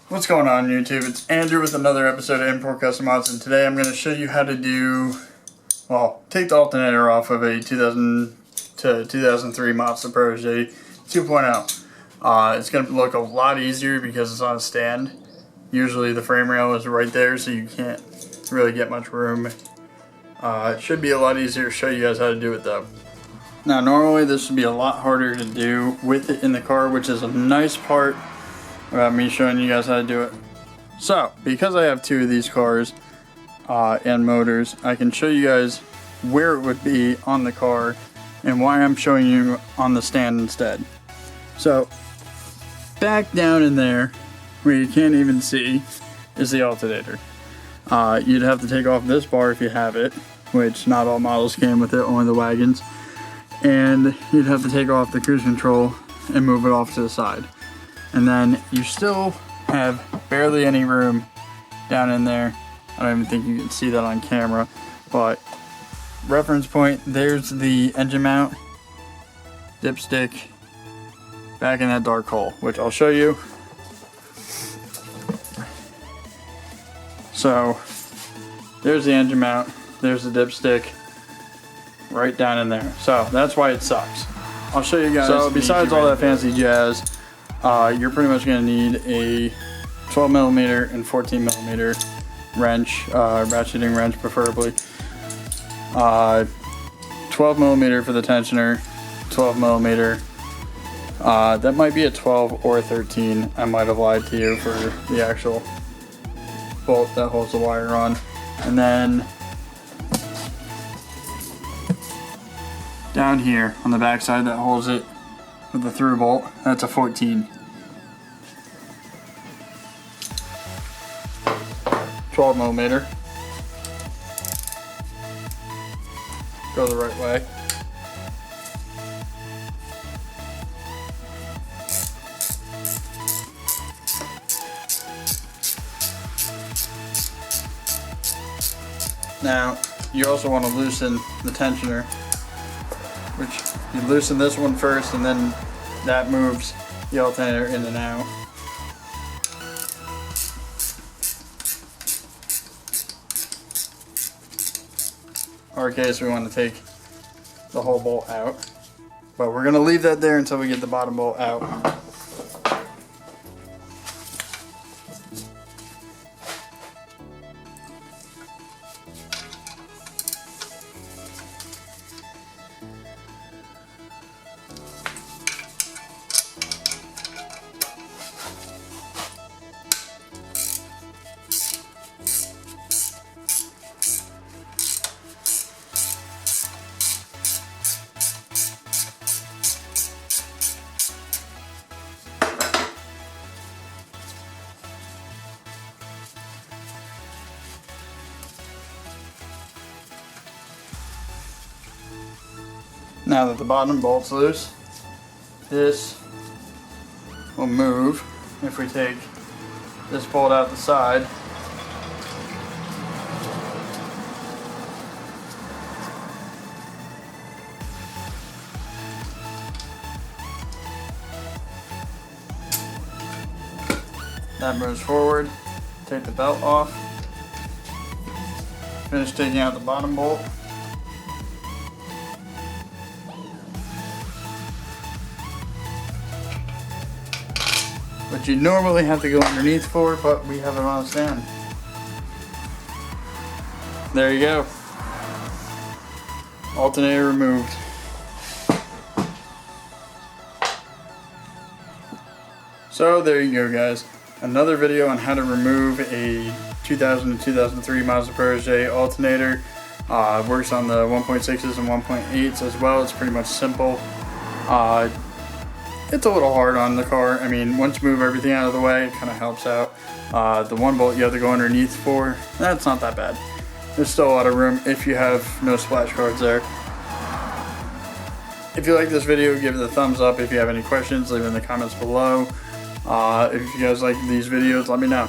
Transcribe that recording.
What's going on YouTube? It's Andrew with another episode of Import Custom Mods, and today I'm going to show you how to take the alternator off of a 2000 to 2003 Mazda Protege 2.0. It's going to look a lot easier because it's on a stand. Usually the frame rail is right there, so you can't really get much room. It should be a lot easier to show you guys how to do it though. Now normally this would be a lot harder to do with it in the car, which is a nice part about me showing you guys how to do it. So, because I have two of these cars and motors, I can show you guys where it would be on the car and why I'm showing you on the stand instead. So, back down in there, where you can't even see, is the alternator. You'd have to take off this bar if you have it, which not all models came with it, only the wagons. And you'd have to take off the cruise control and move it off to the side. And then you still have barely any room down in there. I don't even think you can see that on camera, but reference point, there's the engine mount, dipstick, back in that dark hole, which I'll show you. So there's the engine mount, there's the dipstick, right down in there. So that's why it sucks. I'll show you guys. So besides all that fancy jazz, you're pretty much going to need a 12mm and 14mm wrench, ratcheting wrench preferably. 12mm for the tensioner, 12mm. That might be a 12 or a 13. I might have lied to you for the actual bolt that holds the wire on. And then down here on the back side that holds it with the through bolt, that's a 14. 12mm. Go the right way. Now, you also want to loosen the tensioner, which you loosen this one first, and then that moves the alternator in and out. In our case, we want to take the whole bolt out, but we're going to leave that there until we get the bottom bolt out. Now that the bottom bolt's loose, this will move if we take this bolt out the side. That moves forward. Take the belt off. Finish taking out the bottom bolt. Which you normally have to go underneath for, but we have it on a stand. There you go. Alternator removed. So there you go guys. Another video on how to remove a 2000 to 2003 Mazda Protege alternator. Works on the 1.6s and 1.8s as well. It's pretty much simple. It's a little hard on the car. I mean, once you move everything out of the way, it kind of helps out. The one bolt you have to go underneath for, that's not that bad. There's still a lot of room if you have no splash guards there. If you like this video, give it a thumbs up. If you have any questions, leave it in the comments below. If you guys like these videos, let me know.